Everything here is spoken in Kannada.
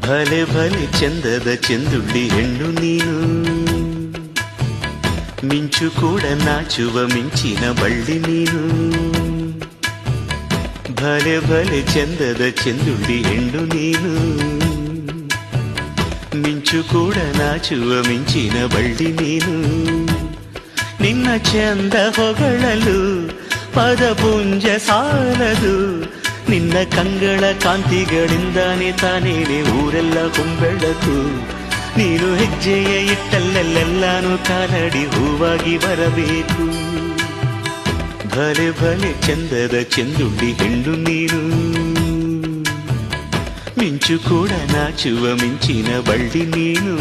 ಭಲೆ ಭಲೆ ಚಂದದ ಚೆಂದುಳ್ಳಿ ಹೆಣ್ಣು ನೀನು, ಮಿಂಚು ಕೂಡ ನಾಚುವ ಮಿಂಚಿನ ಬಳ್ಳಿ ನೀನು. ಭಲೆ ಭಲೆ ಚಂದದ ಚೆಂದುಳ್ಳಿ ಹೆಣ್ಣು ನೀನು, ಮಿಂಚು ಕೂಡ ನಾಚುವ ಮಿಂಚಿನ ಬಳ್ಳಿ ನೀನು. ನಿನ್ನ ಚಂದ ಹೊಗಳಲು ಪದಪುಂಜ ಸಾಲದು, ನಿನ್ನ ಕಂಗಳ ಕಾಂತಿಗಳಿಂದಾನೆ ತಾನೇನೆ ಊರೆಲ್ಲ ಹೊಂಬೆಳಕು. ನೀನು ಹೆಜ್ಜೆಯ ಇಟ್ಟಲ್ಲೆಲ್ಲಾನು ಕಾಲಡಿ ಹೂವಾಗಿ ಬರಬೇಕು. ಭಲೆ ಭಲೆ ಚಂದದ ಚೆಂದುಳ್ಳಿ ಹೆಣ್ಣು ನೀನು, ಮಿಂಚು ಕೂಡ ನಾಚುವ ಮಿಂಚಿನ ಬಳ್ಳಿ ನೀನು.